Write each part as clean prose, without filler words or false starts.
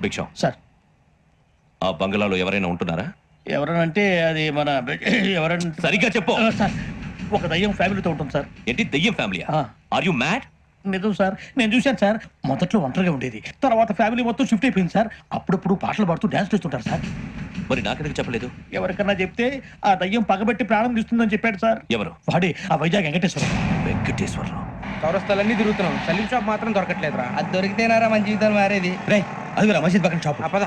భిక్షం sir ఆ బంగ్లాలో ఎవరైనా ఉంటున్నారా? ఎవరనంటే అది మన ఎవరంటే సరిగ్గా చెప్పు. సార్ ఒక దయ్యం ఫ్యామిలీతో ఉంటుంది సార్. ఏంటి దెయ్యం ఫ్యామిలీ? Are you mad? నిజం సార్, నేను చూశాను సార్. మొదట్లో ఒంటరిగా ఉండేది, తర్వాత ఫ్యామిలీ మొత్తం షిఫ్ట్ అయిపోయింది సార్. అప్పుడప్పుడు పాటలు పాడుతూ డ్యాన్స్ చేస్తుంటారు సార్. మరి నాకెందుకు చెప్పలేదు? ఎవరికన్నా చెప్తే ఆ దయ్యం పగబెట్టి ప్రాణం తీస్తుందని చెప్పాడు సార్. ఎవరు? వాడే ఆ వైజాగ్ వెంకటేశ్వరం. వెంకటేశ్వరరావు. చౌరస్తాలన్నీ తిరుగుతున్నాం, సలీం షాప్ మాత్రం దొరకట్లేదురా. అది దొరికితేనారా మన జీవితాలు మారేది. రే అదిగురా మసీద్ పక్కన షాప్. పద.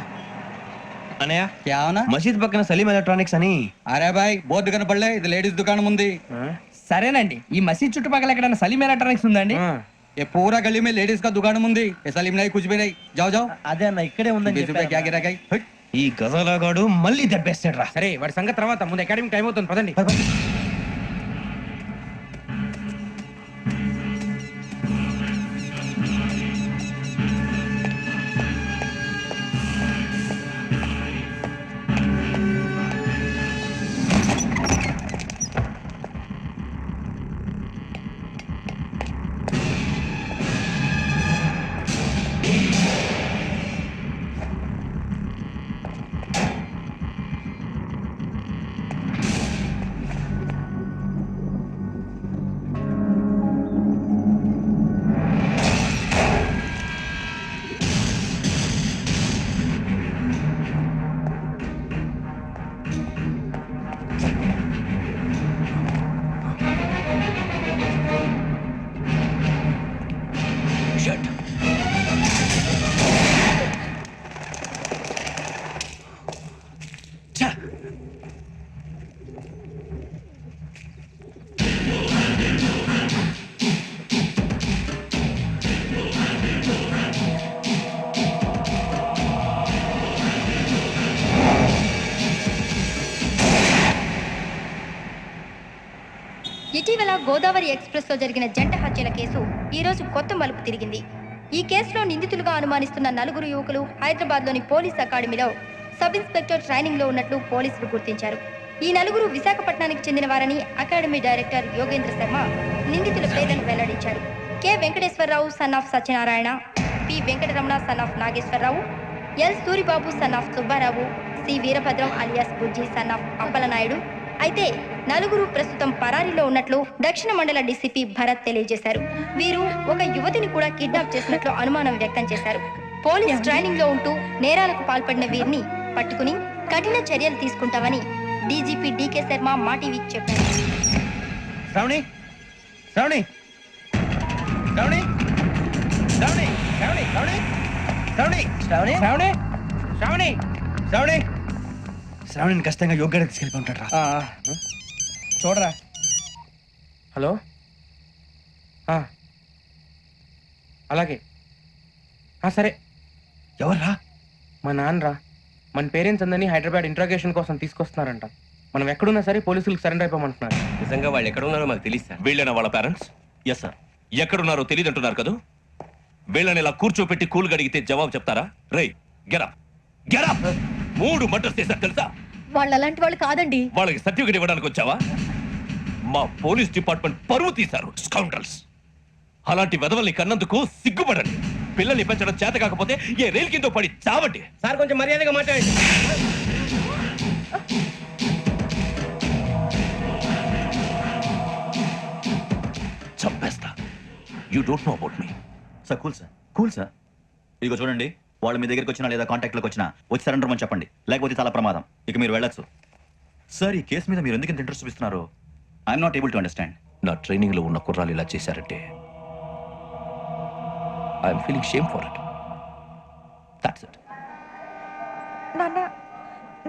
అనయ్య क्या होना? మసీద్ పక్కన సలీం ఎలక్ట్రానిక్స్ అని. అరే బాయ్ బోర్డు కనపడలే, ఇది లేడీస్ దుకాణం ఉంది. సరేనండి, ఈ మసీద్ చుట్టుపక్కల ఎక్కడైనా సలీం ఎలక్ట్రానిక్స్ ఉందండి? ये पूरा गली में लेडीज का दुकान मुंदी, ये सलीम नहीं कुछ भी नहीं. जाओ जाओ. అదే అన్న ఇక్కడే ఉందని 20 रुपए क्या गिरा गई. ఈ గజాలగాడు మళ్ళీ దెబ్బేస్తాడు రా. సరే వాడి సంగతి తర్వాత, ముందు అకాడమిక్ టైం అవుతుంది, పదండి. Shit. ఇటీవల గోదావరి ఎక్స్ప్రెస్ లో జరిగిన జంట హత్యల కేసు ఈ రోజు కొత్త మలుపు తిరిగింది. ఈ కేసులో నిందితులుగా అనుమానిస్తున్న నలుగురు యువకులు హైదరాబాద్ లోని పోలీస్ అకాడమీలో సబ్ ఇన్స్పెక్టర్ ట్రైనింగ్ లో ఉన్నట్లు పోలీసులు గుర్తించారు. ఈ నలుగురు విశాఖపట్నానికి చెందిన వారని అకాడమీ డైరెక్టర్ యోగేంద్ర శర్మ నిందితుల పేర్లను వెల్లడించారు. K Venkateswararao son of Satyanarayana, P Venkataramana son of Nageswararao, L Suribabu son of Subbarao, C Veerabhadram alias Bujji son of Appalanaidu. అయితే నలుగురు ప్రస్తుతం పరారీలో ఉన్నట్లు దక్షిణ మండల డీసీపీ భరత్ తెలియజేశారు. వీరు ఒక యువతిని కూడా కిడ్నాప్ చేసినట్లు అనుమానం వ్యక్తం చేశారు. పోలీస్ ట్రైనింగ్ లో ఉంటూ నేరాలకు పాల్పడిన వీరిని పట్టుకుని కఠిన చర్యలు తీసుకుంటామని డీజీపీ డీకే శర్మ మా టీవీకి చెప్పారు. శ్రావణి శ్రావణి శ్రావణి శ్రావణి శ్రావణి శ్రావణి శ్రావణి శ్రావణి శ్రావణి శ్రావణి శ్రావణి శ్రావణిని ఖచ్చితంగా యోగ్యంగా తీసుకెళ్ళి ఉంటాడు రా. చూడరా. హలో. అలాగే. సరే. ఎవర్రా? మా నాన్నరా. మన పేరెంట్స్ అందరినీ హైదరాబాద్ ఇంట్రాగేషన్ కోసం తీసుకొస్తున్నారంట. మనం ఎక్కడున్నా సరే పోలీసులకు సరెండర్ అయిపోమంటున్నారు. నిజంగా వాళ్ళు ఎక్కడ ఉన్నారో మాకు తెలియదు సార్. వీళ్ళైనా వాళ్ళ పేరెంట్స్? Yes sir. ఎక్కడున్నారో తెలియదు అంటున్నారు కదా. వీళ్ళని ఇలా కూర్చోపెట్టి కూల్ అడిగితే జవాబు చెప్తారా? రే గెటప్ గెటప్. 3 మర్డర్స్ చేశారు తెలుసా? వాళ్ళు అలాంటి వాళ్ళు కాదండి. వాళ్ళకి సర్టిఫికేట్ ఇవ్వడానికి వచ్చావా? మా పోలీస్ డిపార్ట్మెంట్ పరువు తీశారు స్కౌండ్రల్స్. అలాంటి వెధవల్ని కన్నందుకు సిగ్గుపడండి. పిల్లల్ని పెంచడం చేత కాకపోతే ఏ రైలు కింద పడి చావండి. సార్ కొంచెం మర్యాదగా మాట్లాడండి. చంపేస్తా. You don't know about me. Sir cool sir. ఇదిగో చూడండి, వాళ్ళు మీ దగ్గరికి వచ్చినా లేదా కాంటాక్ట్లోకి వచ్చినా వచ్చి సరెండర్ అని చెప్పండి, లేకపోతే చాలా ప్రమాదం. ఇక మీరు వెళ్ళొచ్చు. సార్, ఈ కేసు మీద మీరు ఎందుకు ఇంత ఇంట్రెస్ట్ చూపిస్తున్నారు? I'm not able to understand. నా ట్రైనింగ్ లో ఉన్న కుర్రాలు ఇలా చేశారంటే I'm feeling shame for it. That's it. నాన్న,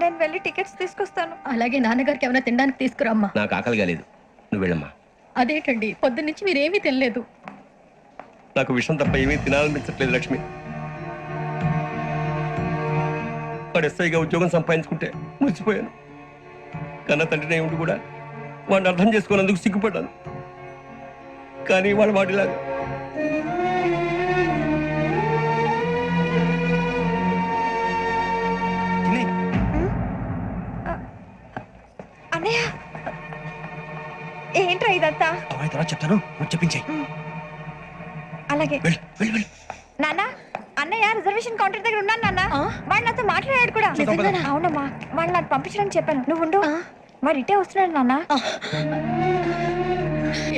నేను వెళ్ళి టికెట్స్ తీసుకొస్తాను. అలాగే నాన్నగారికి ఏమైనా తినడానికి తీసుకురామ్మా. నాకు ఆకలిగా లేదు, నువ్వు వెళ్ళమ్మా. అదేంటండి పొద్దున్నుంచి మీరేమీ తినలేదు. నాకు విషయం తప్ప ఏమీ తినాలనిపించట్లేదు లక్ష్మి. వాడు ఎస్ఐగా ఉద్యోగం సంపాదించుకుంటే మురిసిపోయాను. కన్న తండ్రినే ఉండి కూడా వాడిని అర్థం చేసుకున్నందుకు సిగ్గుపడ్డాను. కానీ వాడిలాగా అన్నయ్య, ఏంట్రా ఇదంతా? తర్వాత చెప్తాను, నువ్వు చెప్పించాయి. అలాగే. నాన్న, అన్నయ్య రిజర్వేషన్ కౌంటర్ దగ్గర ఉన్నాను నాన్న వాడు నాతో మాట్లాడాడు కూడా అవునమ్మా వాడు నాకు పంపించడానికి చెప్పాను నువ్వు ఉండు వాడు ఇటే వస్తున్నాడు నాన్న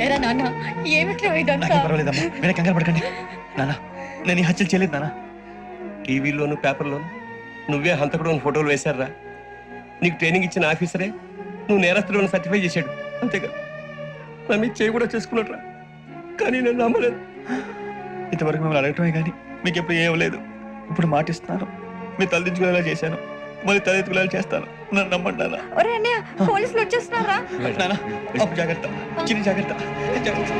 ఎరా నాన్న ఏమిట్రా ఇదంతా పర్వాలేదమ్మా మీరే కంగారు పడకండి నాన్న నేను ఈ హత్యలు చేయలేదు నాన్న. టీవీలోను పేపర్లోను నువ్వే హంతకుడు ఫోటోలు వేశారా? నీకు ట్రైనింగ్ ఇచ్చిన ఆఫీసరే నువ్వు నేరస్తులను సర్టిఫై చేశాడు అంతేగా. నా మీద చేయి కూడా చేసుకున్నట్రా, కానీ నేను నమ్మలేదు. ఇంతవరకు మిమ్మల్ని అడగటమే కానీ మీకు ఎప్పుడు ఏం లేదు. ఇప్పుడు మాటిస్తున్నాను, మీరు తలదించుకునేలా చేశాను, మళ్ళీ తలెత్తుకునేలా చేస్తాను. నన్ను నమ్మండి నాన్న. ఒరే అన్నయ్య పోలీసులు వచ్చేస్తున్నారా నాన్న అప్పు జాగ్రత్త, చిన్న జాగ్రత్త, జాగ్రత్త.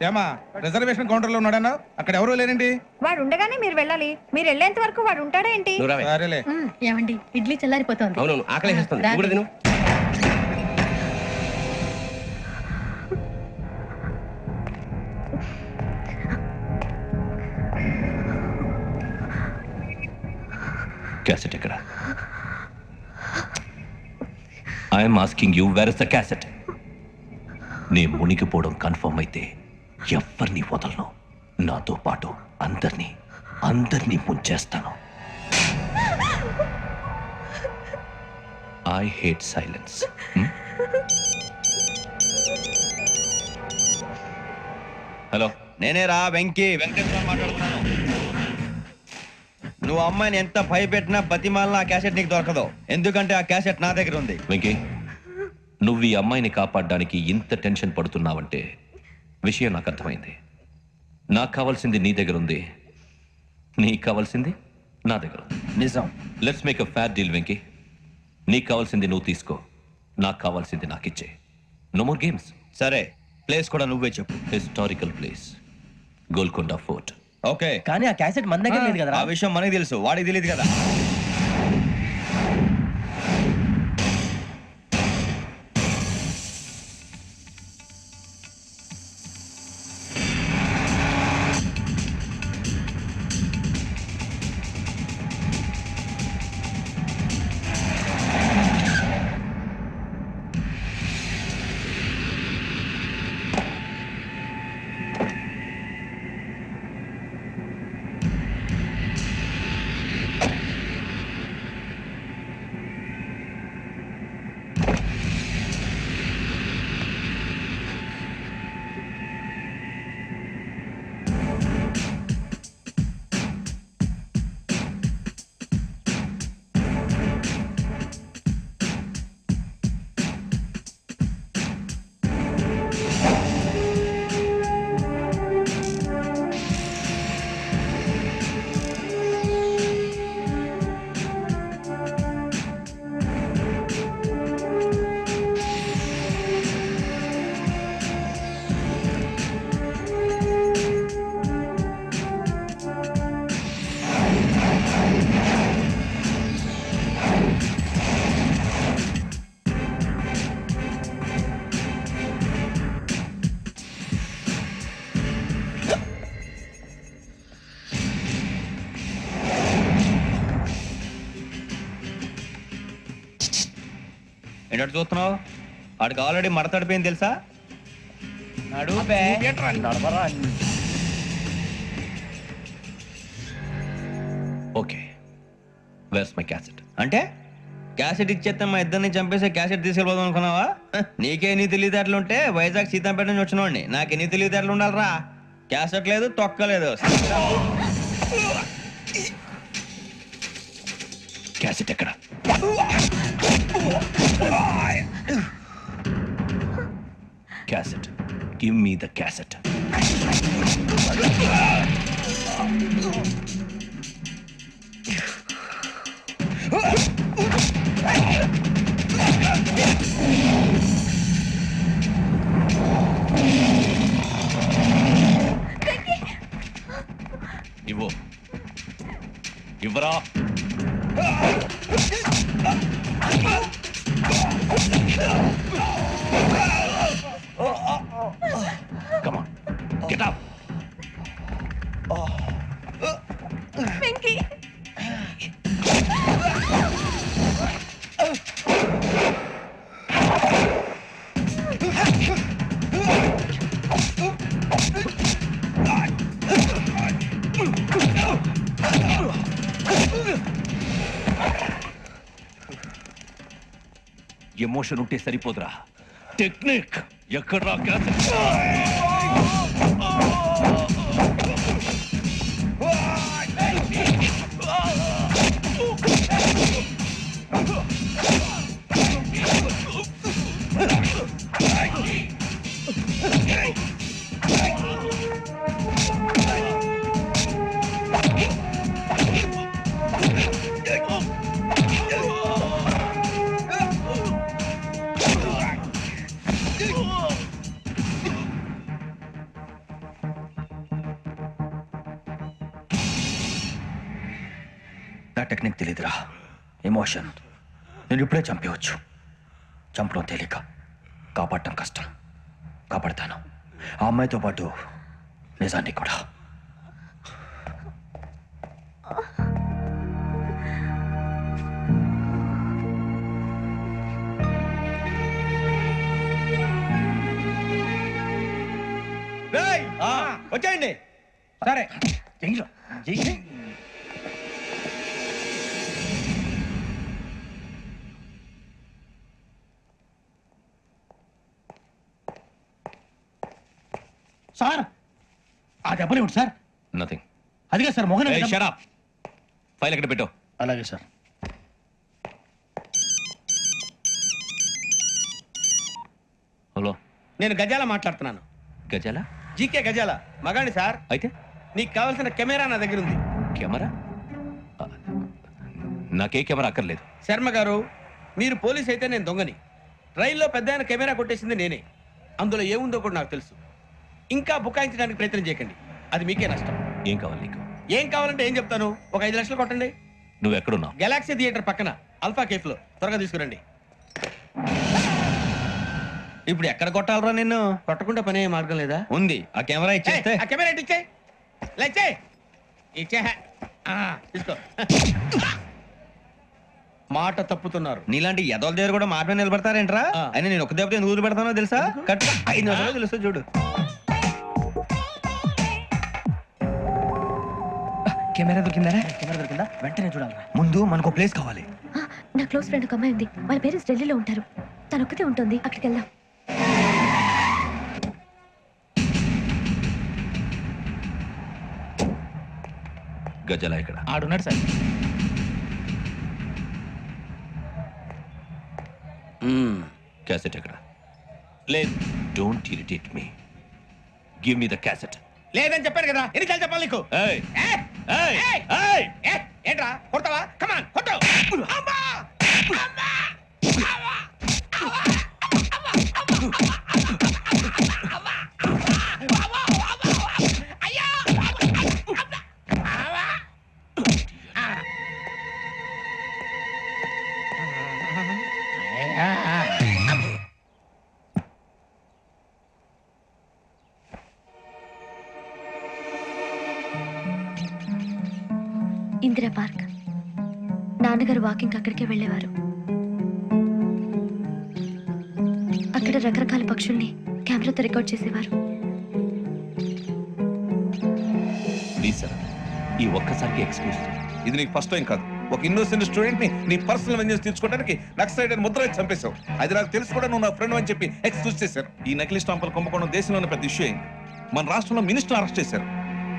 ఏమా రిజర్వేషన్ కౌంటర్ లో ఉన్నాడన్నా? అక్కడ ఎవరు లేనండి. వాడు ఉండగానే మీరు వెళ్ళాలి. మీరు వెళ్ళేంత వరకు వాడు ఉంటాడా ఏంటి? నువ్వు రావే. సరేలే. ఏమండి ఇడ్లీ చల్లారిపోతుంది. అవునవును, ఆకలేస్తుంది. నువ్వు కూడా తిను. క్యాసెట్ ఎక్కడ? I'm asking you, where is the cassette? నే మునిగిపోవడం కన్ఫర్మ్ అయితే ఎవరిని వదలను. నాతో పాటు అందరినీ ముంచేస్తాను. I hate silence. హలో, నేనేరా వెంకీ, వెంకటేశ్వర మాట్లాడుతున్నాను. నువ్వు అమ్మాయిని ఎంత భయపెట్టినా బతిమాలినా ఆ క్యాసెట్ నీకు దొరకదు. ఎందుకంటే ఆ క్యాసెట్ నా దగ్గర ఉంది. వెంకీ, నువ్వు ఈ అమ్మాయిని కాపాడడానికి ఇంత టెన్షన్ పడుతున్నావంటే విషయం నాకు అర్థమైంది. నాకు కావాల్సింది నీ దగ్గర ఉంది, నీకు కావాల్సింది నా దగ్గర ఉంది. నిజం. Let's make a fair deal Venky. నీకు కావాల్సింది నువ్వు తీసుకో, నాకు కావాల్సింది నాకు ఇచ్చే. No more games. సరే, ప్లేస్ కూడా నువ్వే చెప్పు. Historical place, Golconda fort. Okay, కానీ ఆ క్యాసెట్ మన దగ్గర లేదు కదా. ఆ విషయం మనకి తెలుసు, వాడికి తెలియదు కదా. ఏంటంటే చూస్తున్నావు? వాడికి ఆల్రెడీ మడతడిపోయింది తెలుసా? Okay, where's my cassette? అంటే క్యాసెట్ ఇచ్చేస్తే మా ఇద్దరిని చంపేసే క్యాసెట్ తీసుకెళ్ళిపోదాం అనుకున్నావా? నీకే ఎన్ని తెలివితేటలు ఉంటే వైజాగ్ సీతాపేట నుంచి వచ్చినోడిని నాకు ఎన్ని తెలివితేటలు ఉండాలిరా? క్యాసెట్ లేదు, తొక్కలేదు. క్యాసెట్ ఎక్కడ? Cassette, give me the cassette. ఇవ్వు, ఇవ్వరా. Come on, get up. Emotion ఉంటే సరిపోదురా, టెక్నిక్ ఎక్కడ్రా క్యాసెట్? నా టెక్నిక్ తెలియదురా, ఎమోషన్. నేను ఇప్పుడే చంపేయచ్చు. చంపడం తేలిక, కాపాడటం కష్టం. కాపాడతాను ఆ అమ్మాయితో పాటు నిజాన్ని కూడా. వచ్చేయండి. సరే జైలు జై. సార్ ఆ దెబ్బలేమిటి సార్? నథింగ్. అదిగా సార్ మొహన్ షట్ అప్. ఫైల్ ఎక్కడ పెట్టు. అలాగే సార్. హలో, నేను గజాల మాట్లాడుతున్నాను. గజాల? జీకే గజాల మగాండి సార్. అయితే నీకు కావాల్సిన కెమెరా నా దగ్గర ఉంది. కెమెరా? నాకే కెమెరా అక్కర్లేదు. శర్మ గారు, మీరు పోలీస్ అయితే నేను దొంగని. రైల్లో పెద్ద ఆయన కెమెరా కొట్టేసింది నేనే. అందులో ఏముందో కూడా నాకు తెలుసు. ఇంకా బుకాయించడానికి ప్రయత్నం చేయకండి, అది మీకే నష్టం. ఏం కావాలి నీకు? ఏం కావాలంటే ఏం చెప్తాను. ఒక 5 లక్షలు కొట్టండి. నువ్వు ఎక్కడున్నావు? గెలాక్సీ థియేటర్ పక్కన అల్ఫా కేఫ్ లో. త్వరగా తీసుకురండి. ఇప్పుడు ఎక్కడ కొట్టాలరా నిన్ను? కొట్టకుండా పనే మార్గం లేదా? ఉంది, ఆ కెమెరా ఇచ్చేస్తే. ఆ కెమెరా ఇచ్చే లేచే ఇచ్చే. తీసుకో. మాట తప్పుతున్నారు. నీలాంటి ఎదల దగ్గర కూడా మాట మీద నిలబడతారేంట్రా? అయినా నేను ఒక దెబ్బతో ఊరు పెడతానో తెలుసా? కరెక్ట్ 5 నిమిషాలు తెలుసు చూడు. కెమెరా దొరికిందా? కెమెరా దొరికిందా? వెంటనే చూడాలరా. ముందు మనకు ప్లేస్ కావాలి. నా క్లోజ్ ఫ్రెండ్ ఒక అమ్మాయి ఉంది. వాళ్ళ పేరెంట్స్ ఢిల్లీలో ఉంటారు. తను ఒక్కతే ఉంటుంది. అక్కడికి వెళ్దాం. గజాల ఇక్కడ ఆడున్నాడు సార్. క్యాసెట్ ఎక్కడ? లేదు. Don't irritate me. Give me the cassette. లేదని చెప్పాను కదా, ఎన్నిసార్లు చెప్పాలి నీకు? ఏయ్ ఏయ్! ఏయ్ ఏయ్! ఏయ్! ఏ, ఏంట్రా కొడతావా? కమాన్ కొట్టు. అమ్మా! అమ్మా! అమ్మా! అయ్యా! ఇందిరా పార్క్. నాన్నగారు వాకింగ్ అక్కడికే వెళ్ళేవారు. అక్కడ రకరకాల పక్షుల్ని కెమెరాతో రికార్డ్ చేసేవారు. ప్లీజ్ సార్, ఈ ఒక్కసారికి ఎక్స్క్యూజ్. ఇది నీకు ఫస్ట్ టైం కాదు. ఒక ఇన్నోసెంట్ స్టూడెంట్ ని నీ పర్సనల్ వెంజెన్స్ తీర్చుకోవడానికి నక్సలైట్ అని ముద్ర వేసి చంపేశావు. అది నాకు తెలుసు కూడా నువ్వు నా ఫ్రెండ్ అని చెప్పి ఎక్స్క్యూజ్ చేశారు. ఈ నకిలీ స్టాంపులు కుంభకోణం దేశంలో ఉన్న పెద్ద ఇష్యూ అయింది. మన రాష్ట్రంలో మినిస్టర్ అరెస్ట్ చేశారు.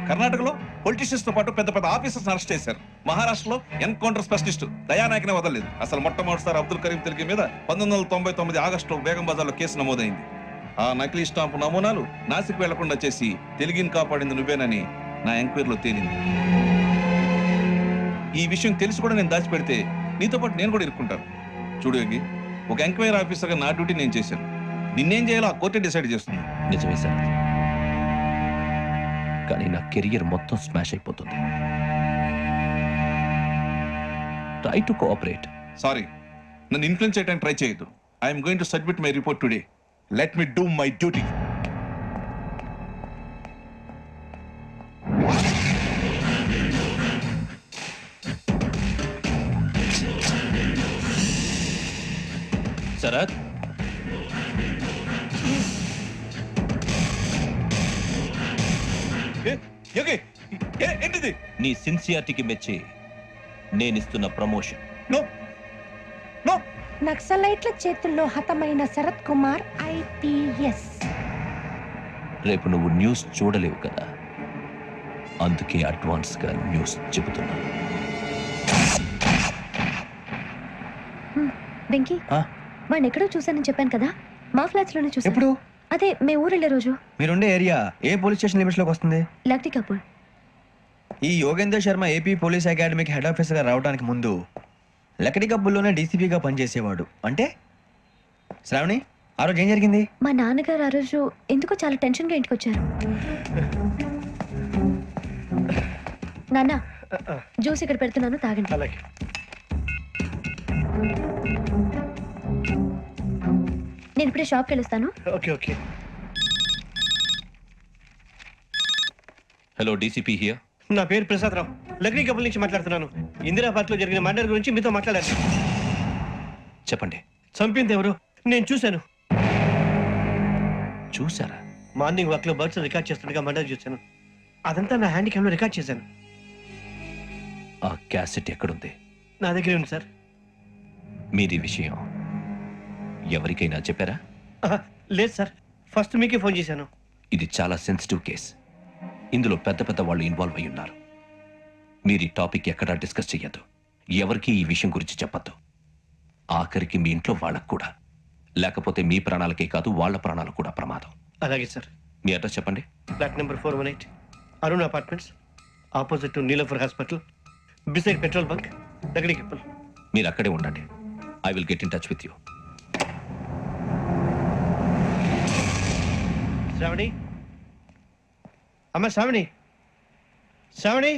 కర్ణాటకలో పొలిటీషియన్స్ తో పాటు పెద్ద పెద్ద ఆఫీసర్స్ అరెస్ట్ చేశారు. మహారాష్ట్రలో ఎన్కౌంటర్ స్పెషలిస్ట్ దయానాయకనే వదలలేదు. అసలు మొట్టమొదటిసారి అబ్దుల్ కరీం తిలకి మీద 1999 ఆగస్టులో బేగం బజార్లో కేసు నమోదైంది. ఆ నకిలీ స్టాంపు నమూనాలు నాసిక్ వెళ్లకుండా చేసి తెలుగుని కాపాడింది నువ్వేనని నా ఎంక్వైరీలో తేలింది. ఈ విషయం తెలిసి కూడా నేను దాచిపెడితే నీతో పాటు నేను కూడా ఇరుక్కుంటాను. చూడు యోగి, ఒక ఎంక్వైరీ ఆఫీసర్గా నా డ్యూటీ నేను చేశాను. నిన్నేం చేయాలో ఆ కోర్టే డిసైడ్ చేస్తుంది. నిజమే సార్, కానీ నా కెరియర్ మొత్తం స్మాష్ అయిపోతుంది. Try to cooperate. సారీ, నన్ను ఇన్ఫ్లుయెన్స్ చేయడానికి ట్రై చేయొద్దు. I'm going to submit my report today. Let me do my duty. Sharath, ఏంటిది? నీ సిన్సియారిటీకి మెచ్చి నేనిస్తున్న ప్రమోషన్. నో నో నక్సలైట్ల చేతుల్లో హతమైన శరత్ కుమార్ ఐపీఎస్. రేపు నువ్వు న్యూస్ చూడలేవు కదా, అందుకే అడ్వాన్స్ గా న్యూస్ చెబుతున్నా. వెంకీ, వాడిని ఎక్కడో చూశానని చెప్పాను కదా, మా ఫ్లాట్స్ లోనే చూసాను. ఎప్పుడు? అదే మేము ఊరు వెళ్ళే రోజు. మీరుండే ఏరియా ఏ పోలీస్ స్టేషన్ లిమిట్స్ లోకి వస్తుంది? లక్టీ కపూర్. ఈ యోగేందర్ శర్మ ఏపీ పోలీస్ అకాడమీకి హెడ్ ఆఫీసర్గా రావడానికి ముందు లకడి కబ్బుల్లోనే డీసీపీగా పనిచేసేవాడు. అంటే శ్రావణి, ఆ రోజు ఏం జరిగింది? మా నాన్నగారు ఆ రోజు ఎందుకో చాలా టెన్షన్ గా ఇంటికి వచ్చారు. నాన్న, జ్యూస్ ఇక్కడ పెడుతున్నాను, తాగండి. అలాగే. నేను ఇప్పుడే షాప్కి వెళ్ళొస్తాను. Okay okay. Hello, DCP here. నా పేరు ప్రసాదరావు, లగ్నీ కపుల్ నుంచి మాట్లాడుతున్నాను. ఇందిరాబాద్ లో జరిగిన మర్డర్ గురించి మీతో మాట్లాడాను. చెప్పండి. చంపింది ఎవరు? నేను చూశాను. చూసారా? మార్నింగ్ వాక్ లో బర్డ్స్ రికార్డ్ చేస్తుండగా మర్డర్ చూశాను. అదంతా నా హ్యాండ్ క్యామ్ లో రికార్డ్ చేశాను. ఆ క్యాసెట్ ఎక్కడుంది? నా దగ్గరే ఉంది సార్. మీది విషయం ఎవరికైనా చెప్పారా? ఆహా, లేదు సార్, ఫస్ట్ మీకే ఫోన్ చేశాను. ఇది చాలా సెన్సిటివ్ కేస్. ఇందులో పెద్ద పెద్ద వాళ్ళు ఇన్వాల్వ్ అయి ఉన్నారు. మీరు ఈ టాపిక్ ఎక్కడా డిస్కస్ చెయ్యొద్దు. ఎవరికి ఈ విషయం గురించి చెప్పొద్దు. ఆఖరికి మీ ఇంట్లో వాళ్ళకు కూడా. లేకపోతే మీ ప్రాణాలకే కాదు, వాళ్ళ ప్రాణాలు కూడా ప్రమాదం. అలాగే సార్. మీ అడ్రస్ చెప్పండి. Flat number 418, Arun apartments, opposite to Niloufer hospital, beside petrol bunk, లగ్నీ కపుల్. మీరు అక్కడే ఉండండి. I will get in touch with you. Sravani, అమ్మ శ్రావణి, శ్రావణి.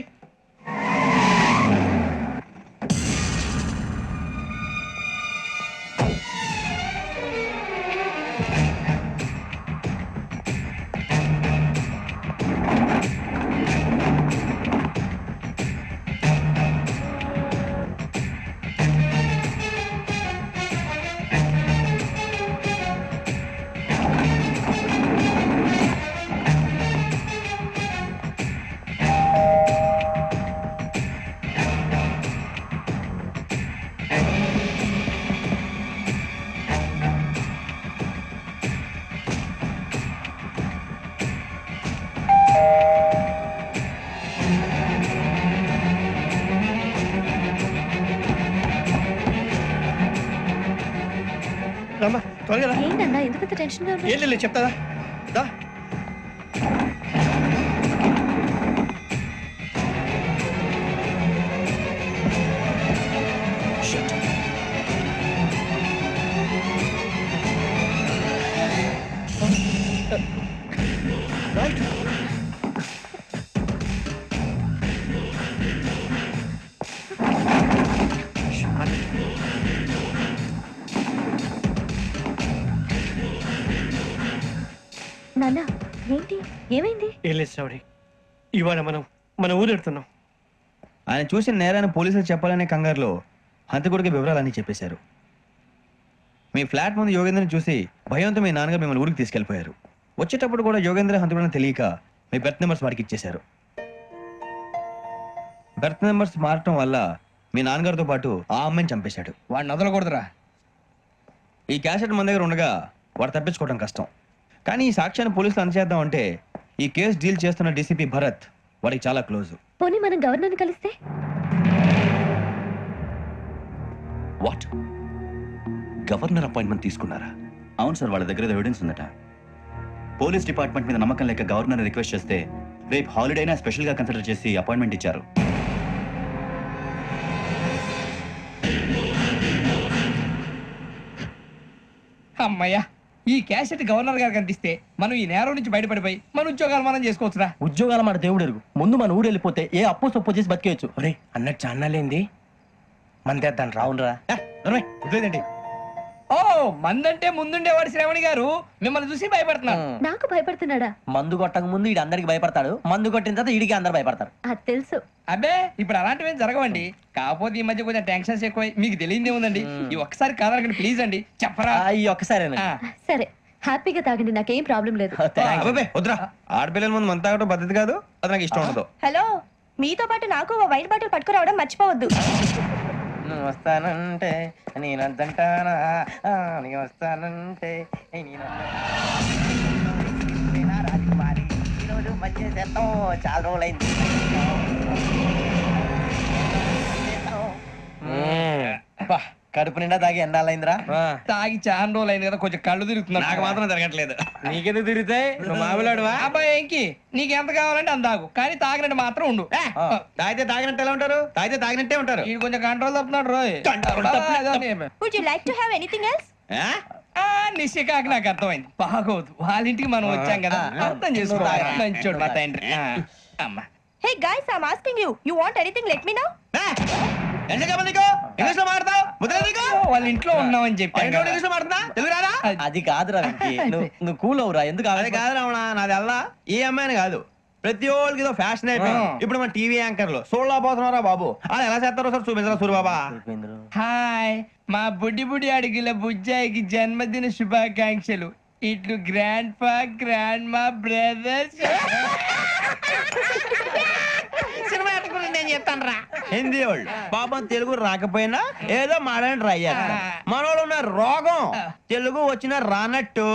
రమ్మా, త్వరగా రా. ఏంటన్నా ఎందుకంత టెన్షన్ గా ఉన్నారు? ఏం లేదు, చెప్తాదా దా. రైట్. నాన్న, ఏంటి, ఏమైంది? ఏం లేదు శ్రావణి, ఇవాళ మనం మన ఊరు వెళ్తున్నాం. ఆయన చూసిన నేరాన్ని పోలీసులు చెప్పాలనే కంగారులో హంతకుడికి వివరాలన్నీ చెప్పేశారు. మీ ఫ్లాట్ ముందు యోగేంద్రని చూసి భయంతో మీ నాన్నగారు మిమ్మల్ని ఊరికి తీసుకెళ్లిపోయారు. వచ్చేటప్పుడు కూడా యోగేంద్ర హంతకుడని తెలియక మీ బెర్త్ నెంబర్స్ వారికి ఇచ్చేశారు. బెర్త్ నెంబర్స్ మారటం వల్ల మీ నాన్నగారితో పాటు ఆ అమ్మాయిని చంపేశాడు. వాడిని వదలకూడదురా. ఈ క్యాసెట్ మన దగ్గర ఉండగా వాడు తప్పించుకోవడం కష్టం. కానీ ఈ సాక్ష్యాన్ని పోలీసులు అందజేద్దాం అంటే ఈ కేసు డీల్ చేస్తున్న డీసీపీ భరత్ వాడికి చాలా క్లోజ్. పోనీ మనం గవర్నర్ని కలిస్తే? వాట్? గవర్నర్ అపాయింట్మెంట్ తీసుకున్నారా? అవును సార్, వాళ్ళ దగ్గర ఎవిడెన్స్ ఉందట. పోలీస్ డిపార్ట్మెంట్ మీద నమ్మకం లేక గవర్నర్ రిక్వెస్ట్ చేస్తే రేపు హాలిడే అయినా స్పెషల్గా కన్సిడర్ చేసి అపాయింట్మెంట్ ఇచ్చారు. అమ్మయ్యా, ఈ క్యాసెట్ గవర్నర్ గారు కనిపిస్తే మనం ఈ నేరం నుంచి బయటపడిపోయి మన ఉద్యోగాలు మనం చేసుకోవచ్చురా. ఉద్యోగాల మాట దేవుడు ఎరుగు. ముందు మన ఊరు వెళ్ళిపోతే ఏ అప్పు సొప్పు చేసి బతికేయచ్చు. ఒరే అన్నట్టు చాన్నాలేంది మందేద్దాను రావునరా. వదిలేదండి. ఓ, మందంటే ముందుండేవాడు శ్రావణి గారు మిమ్మల్ని చూసి భయపడుతున్నారు. నాకు భయపడుతున్నాడా? మందు కొట్టక ముందు ఈడు అందరికి భయపడతాడు, మందు కొట్టిన తర్వాత ఈడికి అందరు భయపడతారు. అది తెలుసు. అబ్బే, ఇప్పుడు అలాంటివి ఏం జరగవండి. కాకపోతే ఈ మధ్య కొంచెం టెన్షన్స్ ఎక్కువ, మీకు తెలియదే ఉందండి. ఈ ఒక్కసారి కాదనకండి ప్లీజ్ అండి, చెప్పరా. ఈ ఒక్కసారి సరే, హ్యాపీగా తాగండి, నాకేం ప్రాబ్లం లేదు. అబ్బే వద్దురా, ఆడపిల్లల ముందు మన తాగడం పద్ధతి కాదు, అది నాకు ఇష్టం ఉండదు. హలో, మీతో పాటు నాకు ఓ వైట్ బాటిల్ పట్టుకురావడం మర్చిపోవద్దు. నువ్వు వస్తానంటే నేనంతంటానా నీకు వస్తానంటే రాజకుమారి ఈరోజు మంచి చేస్తాం చాలా రోజులైంది కడుపు నిండా తాగి ఎండాలైందిరా తాగి చాలా రోజులు అయింది కదా కొంచెం కళ్ళు తిరుగుతున్నా నాకు మాత్రం జరగట్లేదు నీకెందుకు తిరుగుతాయి నువ్వు మామిలాడువా అబ్బాయి ఏంకి నీకు ఎంత కావాలంటే అంత తాగు కానీ తాగినట్టు మాత్రం ఉండు తాగితే తాగినట్టు ఎలా ఉంటారు తాగితే తాగినట్టే ఉంటారు వీడు కొంచెం కంట్రోల్ తప్పుతున్నాడు రోయ్ would you like to have anything else? నిశ్చికాకి నాకు అర్థమైంది బాగోదు వాళ్ళ ఇంటికి మనం వచ్చాం కదా అర్థం చేసుకోవాలి మంచోడు మా తండ్రి అమ్మా hey guys I am asking you you want anything let me know. English లో మాడతావు వాళ్ళ ఇంట్లో ఉన్నామని చెప్పాను ఇంగ్లీష్ లో మాడుతున్నా తెలుగు రాదా అది కాదురా వెంకీ నువ్వు కూల్ అవురా ఎందుకు అదే కాదు రావణ నాది అల్లా ఏ అమ్మాయిని కాదు ప్రతి ఒక్కరికి ఏదో ఫ్యాషన్ అయిపోయింది ఇప్పుడు మన టీవీ యాంకర్లు సోళ్ళ పోతున్నారా బాబు అది ఎలా చేస్తారో సార్ చూపించరా సూరిబాబా హాయ్ మా బుడ్డి బుడి అడిగిల బుజ్జాయికి జన్మదిన శుభాకాంక్షలు ఇట్లు గ్రాండ్ ఫా గ్రాండ్ మా బ్రదర్స్ సినిమా నేను చెప్తాను రా హిందీ వాళ్ళు పాపం తెలుగు రాకపోయినా ఏదో మాడని ట్రై చేస్తారు మనోళ్ళు ఉన్న రోగం తెలుగు వచ్చిన రానట్టు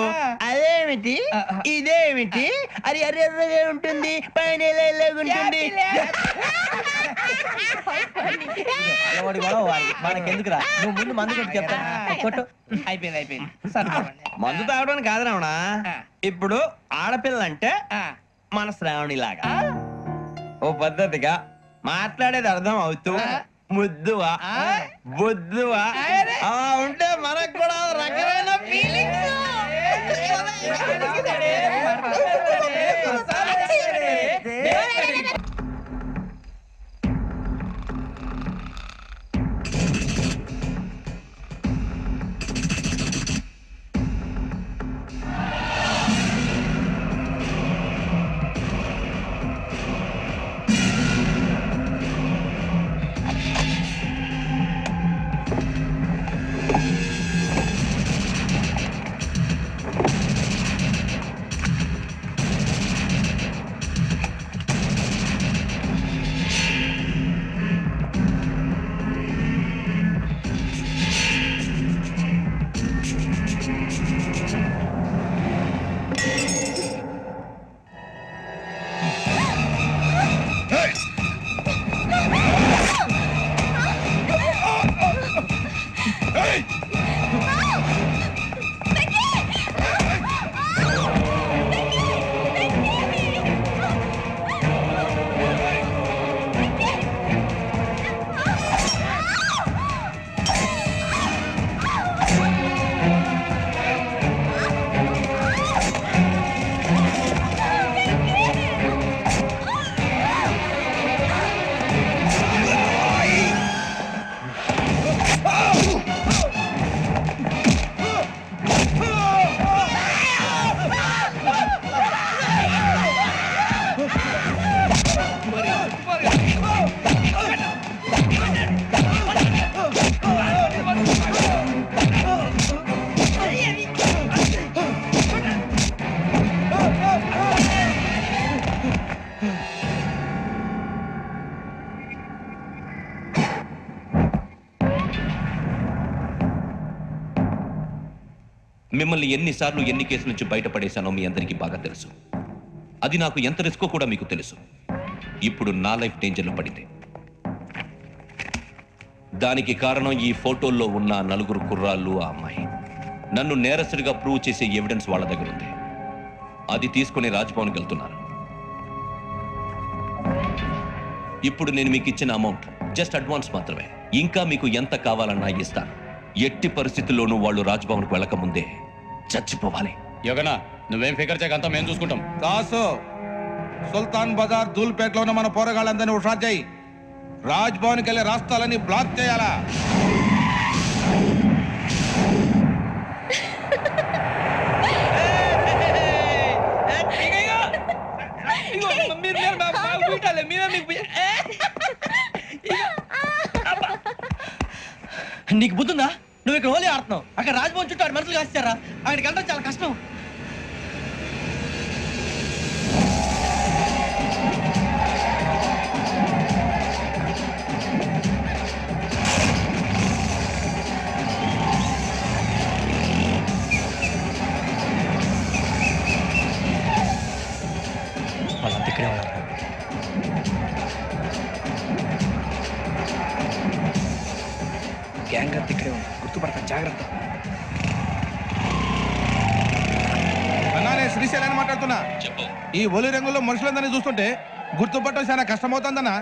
అదేమిటి ఇదేమిటి అది ఎర్రగా ఉంటుంది పైన ఉంటుంది మనకెందుకురా నువ్వు ముందు మందు కొట్టి చెప్తాను కొట్టు అయిపోయింది మందు తాగడానికి కాదు రావణ ఇప్పుడు ఆడపిల్లంటే మన శ్రావణి లాగా ఓ పద్ధతిగా మాట్లాడేది అర్థం అవుతూ ముద్దువా బొద్దువా అలా ఉంటే మనకు కూడా రకమైన ఫీలింగ్స్ మిమ్మల్ని ఎన్నిసార్లు ఎన్ని కేసుల నుంచి బయటపడేశానో మీ అందరికీ బాగా తెలుసు. అది నాకు ఎంత రిస్కో కూడా మీకు తెలుసు. ఇప్పుడు నా లైఫ్ డేంజర్లో పడింది. దానికి కారణం ఈ ఫోటోల్లో ఉన్న 4 కుర్రాళ్ళు, ఆ అమ్మాయి. నన్ను నేరస్తుడిగా ప్రూవ్ చేసే ఎవిడెన్స్ వాళ్ళ దగ్గర ఉంది. అది తీసుకుని రాజ్భవన్కి వెళ్తున్నారు. ఇప్పుడు నేను మీకు ఇచ్చిన అమౌంట్ జస్ట్ అడ్వాన్స్ మాత్రమే. ఇంకా మీకు ఎంత కావాలన్నా ఇస్తాను. ఎట్టి పరిస్థితుల్లోనూ వాళ్ళు రాజ్భవన్కు వెళ్ళకముందే చచ్చిపోవాలి. యోగనా నువ్వేం ఫికర్ చేయకంతా మేము చూసుకుంటాం. దాసు సుల్తాన్ బజార్ ధూల్పేటలో ఉన్న మన పోరగాళ్ళందరినీ హుషారు చేయి. రాజ్ భవన్కి వెళ్ళే రాష్ట్రాలని బ్లాక్ చేయాలా? నీకు బుద్ధుందా? నువ్వు ఇక్కడ హోలీ ఆడుతున్నావు, అక్కడ రాజ్భవన్ చుట్టూ ఆడు మనుషులు కాస్తారా? అక్కడికి వెళ్ళడం చాలా కష్టం. జాగ్రత్త. అన్నా శ్రీశైలాన్ని మాట్లాడుతున్నా. చెప్పు. ఈ ఒలి రంగుల్లో మనుషులందరినీ చూస్తుంటే గుర్తుపట్టడం చాలా కష్టమవుతుందన్నా.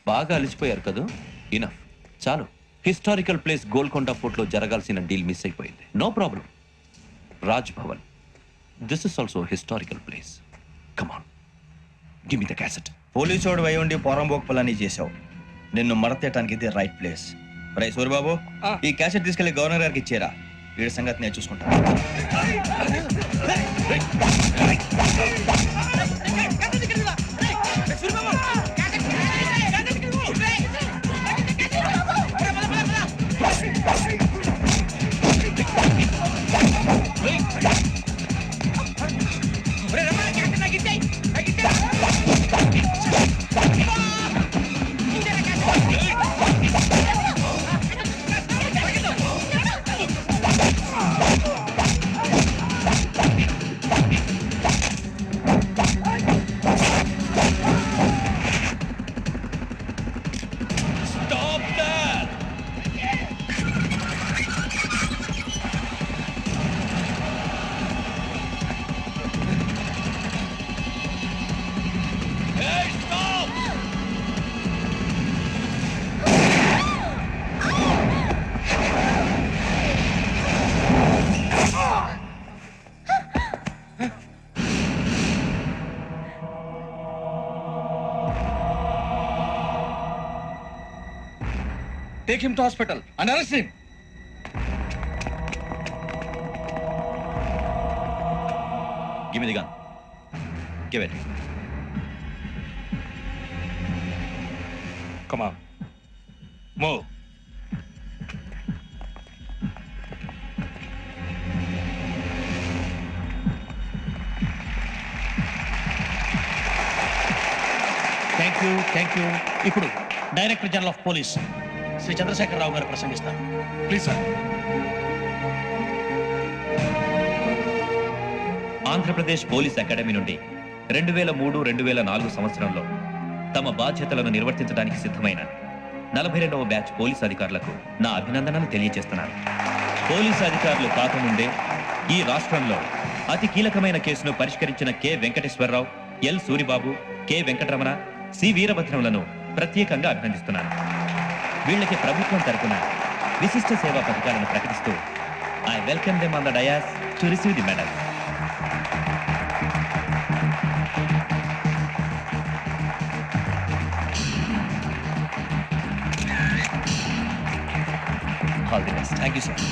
బాగా అలిసిపోయారు కదా, ఇనఫ్, చాలు. హిస్టారికల్ ప్లేస్ గోల్కొండ ఫోర్ట్ లో జరగాల్సిన డీల్ మిస్ అయిపోయింది. No problem. Raj Bhavan, this is also historical place. Come on, give me the cassette. పోలీసోడు వై ఉండి పోరంబోకు చేసావు. నిన్ను మడతేయటానికి ఇది రైట్ ప్లేస్. రై సూరిబాబు, ఈ క్యాసెట్ తీసుకెళ్లి గవర్నర్ గారికి ఇచ్చేరా. వీడి సంగతి నేను చూసుకుంటా. Take him to hospital and arrest him. Give me the gun. Give it. Come on. Move. Thank you. ఇప్పుడు director general of police Shri Chandrasekhar Rao గారు ప్రసంగిస్తారు. Please sir. Andhra Pradesh police academy నుండి 2003-2004 సంవత్సరంలో తమ బాధ్యతలను నిర్వర్తించడానికి సిద్ధమైన 42వ బ్యాచ్ పోలీస్ అధికారులకు నా అభినందనలు తెలియజేస్తున్నాను. పోలీస్ అధికారులు కాకముందే ఈ రాష్ట్రంలో అతి కీలకమైన కేసును పరిష్కరించిన K Venkateswara Rao, L Suribabu, K Venkataramana, C వీరభద్రములను ప్రత్యేకంగా అభినందిస్తున్నాను. వీళ్ళకి ప్రభుత్వం తరపున విశిష్ట సేవా పథకాలను ప్రకటిస్తూ I welcome them on the dais to receive the medal. All the best. Thank you sir.